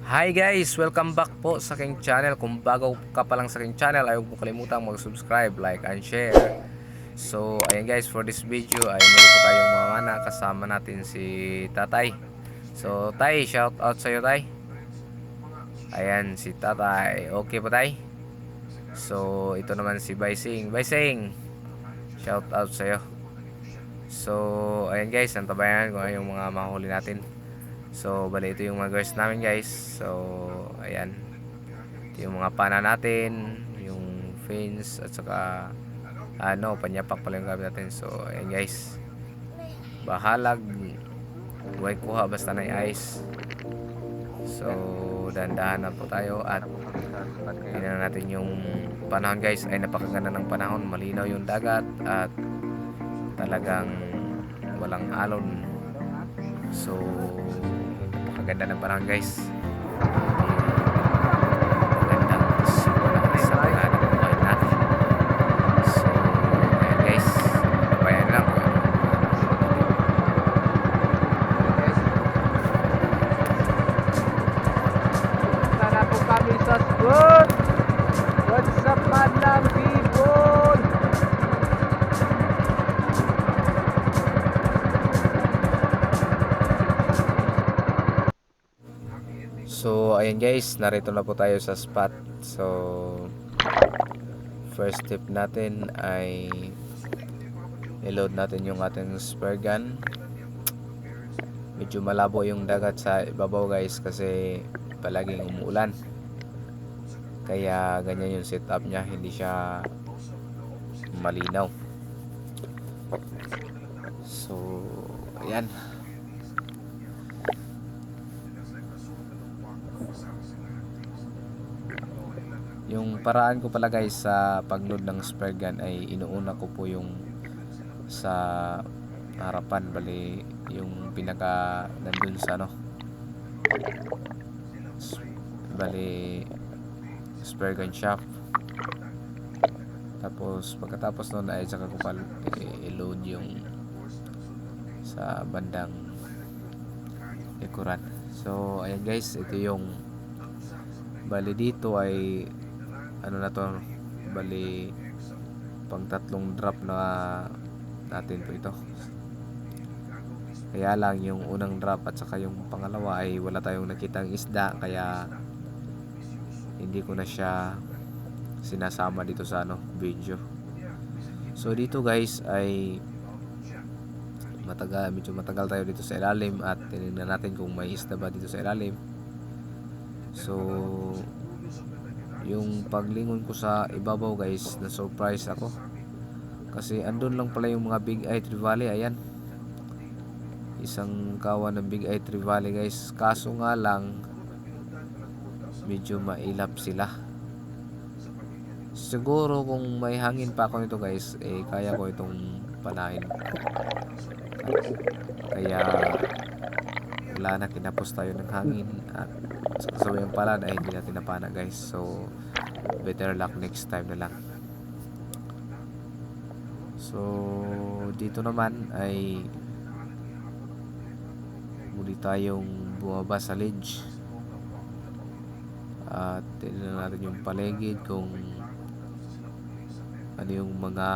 Hi guys! Welcome back po sa aking channel. Kung bago ka pa lang sa aking channel, ay huwag mo kalimutang mag-subscribe, like, and share. So, ayan guys, for this video ay muli po tayong mamana. Kasama natin si Tatay. So, Tay, shout out sa'yo, Tay. Ayan, si Tatay. Okay po, Tay? So, ito naman si Baising. Baising, shout out sa'yo. So, ayan guys, antabayan kung ano yung mga mahuli natin. So, bali ito yung mga girls namin guys. So, ayan. Ito yung mga pana natin, yung fins at saka panyapak pala yung gamit natin. So, ayan guys. Bahalag. Huwag kuha basta na ice. So, dandahan na po tayo at tingnan natin yung panahon guys. Ay napakaganda ng panahon. Malinaw yung dagat at talagang walang alon. So, napakaganda ng panahon guys. Good. What's up, madlang people? So, ayan guys, narito na po tayo sa spot. So, first step natin ay i-load natin yung ating spare gun. Medyo malabo yung dagat sa ibabaw guys kasi palaging umuulan. Kaya ganyan yung setup niya, hindi siya malinaw. So, ayan. Yung paraan ko pala guys sa pag-load ng spare gun ay inuuna ko po yung sa harapan, bali yung pinaka nandun sa bali spare gun shop. Tapos pagkatapos nun ay saka ko pa i-load yung sa bandang likuran. So ayan guys, ito yung bali dito ay na to, bali pang tatlong drop na natin po ito. Kaya lang yung unang drop at saka yung pangalawa ay wala tayong nakitang isda, kaya hindi ko na siya sinasama dito sa video. So dito guys ay medyo matagal tayo dito sa ilalim at tinignan natin kung may isda ba dito sa ilalim. So yung paglingon ko sa ibabaw guys, na surprise ako kasi andun lang pala yung mga Big Eye Trevally. Ayan, isang kawan ng Big Eye Trevally guys, kaso nga lang medyo mailap sila. Siguro kung may hangin pa ako nito guys, kaya ko itong panahin. Kaya wala na, kinapos tayo ng hangin at sa kasawayang palad ay hindi natin napana guys. So better luck next time na lang. So dito naman ay muli tayong bumaba sa ledge at tingnan natin yung paligid kung ano yung mga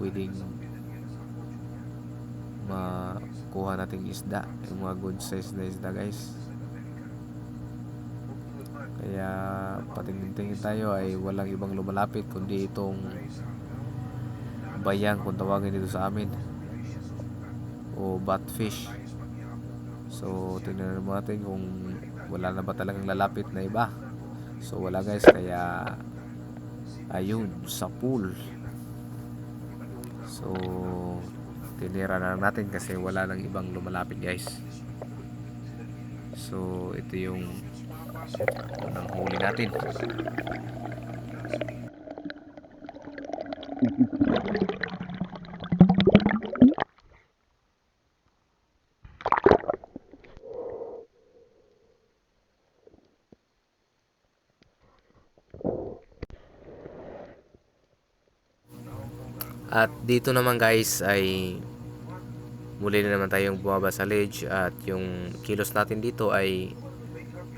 pwedeng makuha nating isda, yung mga good size na isda guys. Kaya patingin-tingin tayo ay walang ibang lumalapit kundi itong bayang kung tawagin dito sa amin, o batfish. So tingnan natin kung wala na ba talagang lalapit na iba. So wala guys, kaya ayun sa pool. So tinira na natin kasi wala nang ibang lumalapit guys. So ito yung unang huli natin. At dito naman guys ay muli na naman tayong bumaba sa ledge at yung kilos natin dito ay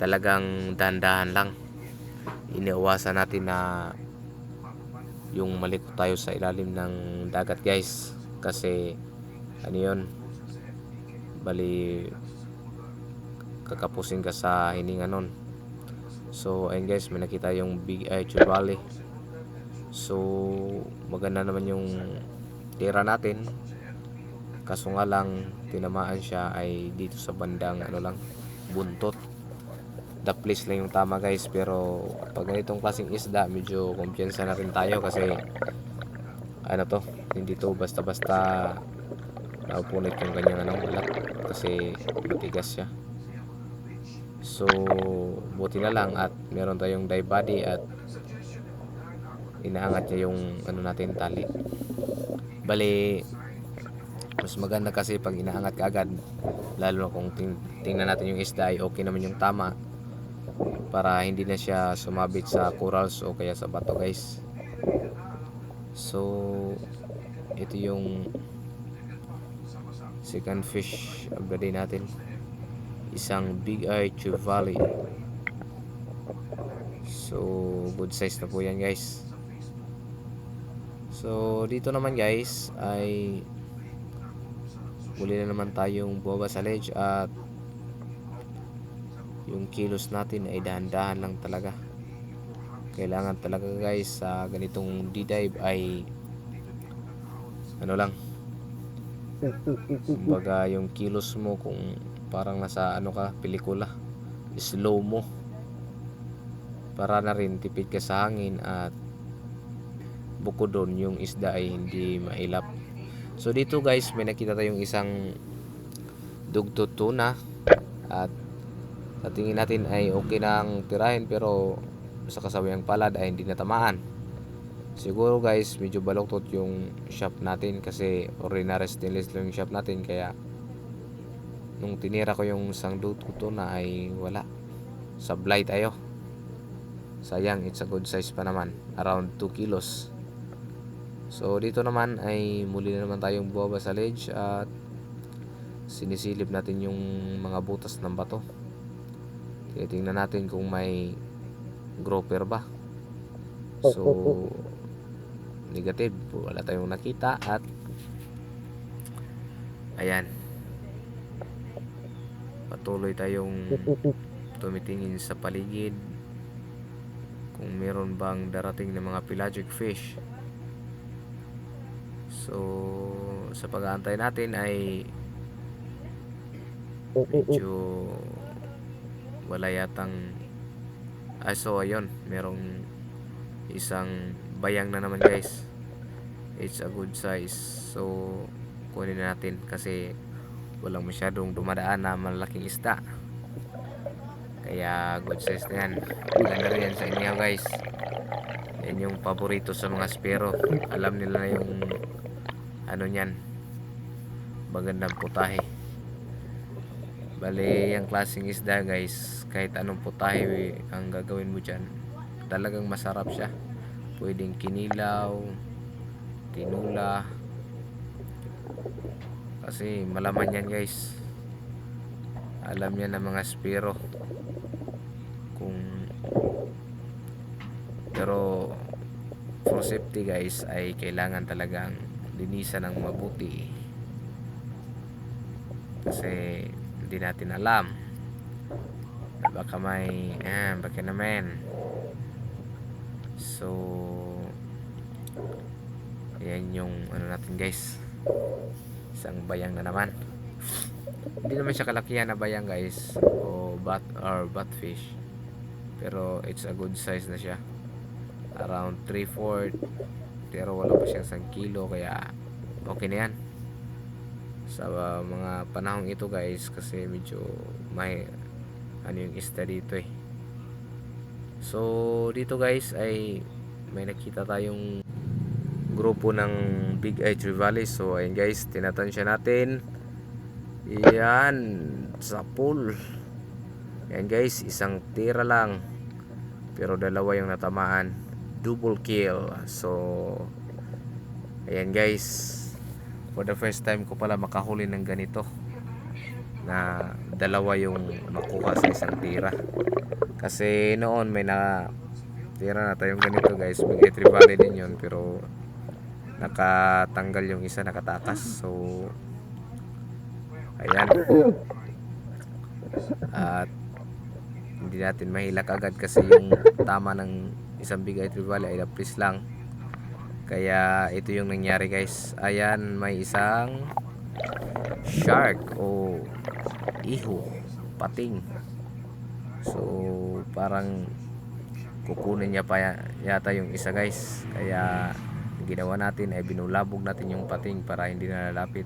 talagang dahan-dahan lang. Iniiwasan natin na yung maliko tayo sa ilalim ng dagat guys, kasi ano yun, bali kakapusin ka sa hininga nun. So ayun guys, may nakita yung Big Eye Valley. So maganda naman yung tira natin, kaso nga lang tinamaan siya ay dito sa bandang ano lang, buntot. The place lang yung tama guys, pero pag ganitong klaseng isda medyo kumpiyansa na rin tayo kasi ano to, hindi to basta-basta naupunit yung kanyang anong ulat kasi matigas siya. So buti na lang at meron tayong dive body at inaangat niya yung ano natin, tali. Bali mas maganda kasi pag inaangat ka agad, lalo na kung tingnan natin yung isda ay okay naman yung tama, para hindi na siya sumabit sa corals o kaya sa bato guys. So ito yung second fish of the day natin, isang Big Eye Valley. So good size na po yan guys. So dito naman guys ay muli na naman tayong buwaba sa ledge at yung kilos natin ay dahan-dahan lang talaga. Kailangan talaga guys sa ganitong D-dive ay ano lang, kumbaga yung kilos mo kung parang nasa ano ka, pelikula, slow mo, para na rin tipid ka sa hangin at bukod doon yung isda ay hindi mailap. So dito guys may nakita tayong isang dugtod tuna at sa tingin natin ay okay nang tirahin, pero sa kasawayang palad ay hindi natamaan. Siguro guys medyo baluktot yung shop natin kasi ordinary stainless lang yung shop natin, kaya nung tinira ko yung isang dugtod tuna ay wala, sablay tayo. Sayang, it's a good size pa naman, around 2 kilos. So dito naman ay muli na naman tayong buwaba sa ledge at sinisilip natin yung mga butas ng bato. Tinitingnan natin kung may grouper ba. So negative, wala tayong nakita at ayan, patuloy tayong tumitingin sa paligid kung meron bang darating na mga pelagic fish. So sa pag-aantay natin ay medyo wala yatang so ayun, merong isang bayang na naman guys. It's a good size, so kunin na natin kasi walang masyadong dumadaan na malaking isda, kaya good size na yan. Maganda rin yan sa inyo guys, yan yung paborito sa mga spero, alam nila na yung ano nyan, magandang putahe. Bali yung klaseng isda guys, kahit anong putahe ang gagawin mo dyan, talagang masarap siya. Pwedeng kinilaw, tinula, kasi malaman yan guys, alam yan ng mga spero kung, pero for safety guys ay kailangan talagang linisan ng mabuti kasi hindi natin alam, baka may baka naman. So ayan yung ano natin guys, isang bayang na naman. Hindi naman siya kalakihan na bayang guys o batfish, pero it's a good size na siya, around 3/4, pero wala pa siyang 1 kilo, kaya okay na yan sa mga panahong ito guys, kasi medyo may ano yung isda dito eh. So dito guys ay may nakita tayong grupo ng Big Eye Valley. So ayun guys, tinatansya natin yan sa pool. Yan guys, isang tira lang pero dalawa yung natamaan, double kill. So ayan guys, for the first time ko pala makahuli ng ganito. na dalawa yung makuha sa isang tira. Kasi noon may na tira na tayong ganito guys, big tribali din yun, pero nakatanggal yung isa, nakatakas. So ayan, at hindi natin mahilak agad kasi yung tama ng isang big tribali ay lapis lang. Kaya ito yung nangyari guys. Ayan, may isang shark o iho, pating. So parang kukunin niya pa yata yung isa guys. Kaya ang ginawa natin ay binulabog natin yung pating para hindi na lalapit.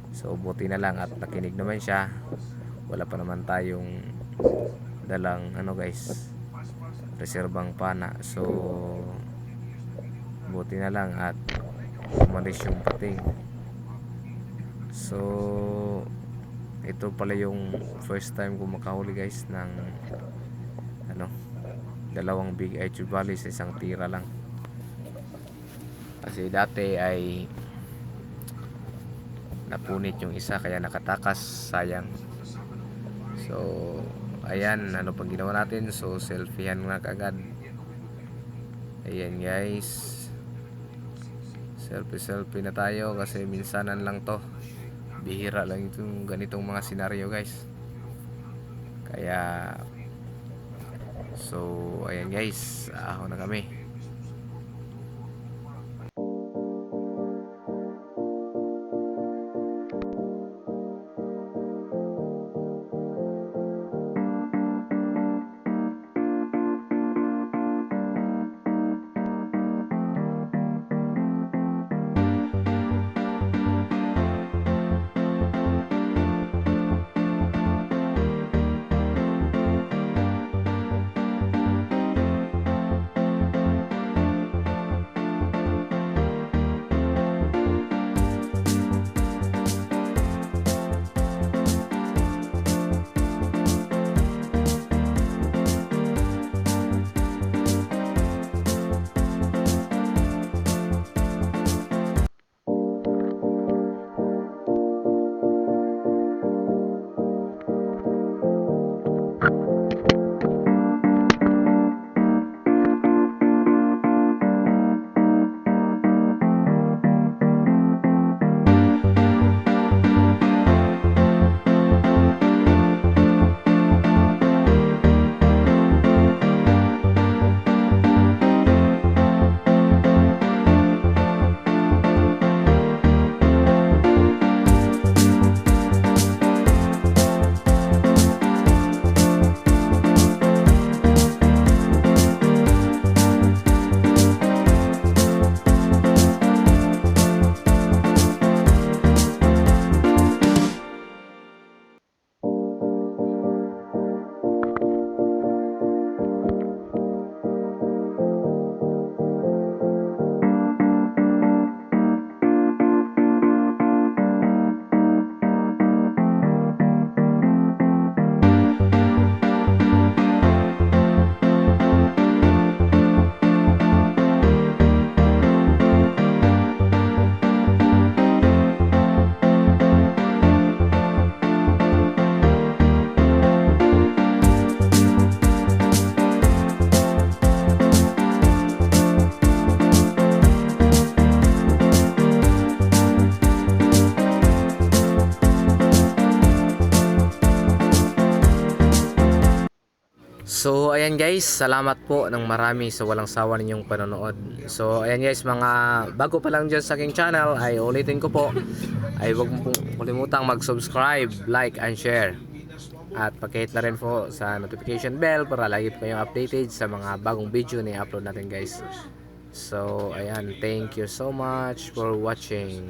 So buti na lang at nakinig naman siya. Wala pa naman tayong dalang guys, reserbang pana. So buti na lang at umalis yung pating. So ito pala yung first time ko makahuli guys ng dalawang big eye trevally sa isang tira lang. Kasi dati ay napunit yung isa kaya nakatakas, sayang. So ayan, pang ginawa natin? So selfiehan nga kagad. Ayan guys, selfie na tayo kasi minsanan lang to, bihira lang itong ganitong mga senaryo guys. Kaya so ayan guys, ahon na kami. So ayan guys, salamat po ng marami sa walang sawa ninyong panonood. So ayan guys, mga bago pa lang dyan sa aking channel, ay ulitin ko po, ay huwag mo pong kalimutang mag-subscribe, like and share. At pakihit na rin po sa notification bell para lagi po kayong updated sa mga bagong video na i-upload natin guys. So ayan, thank you so much for watching.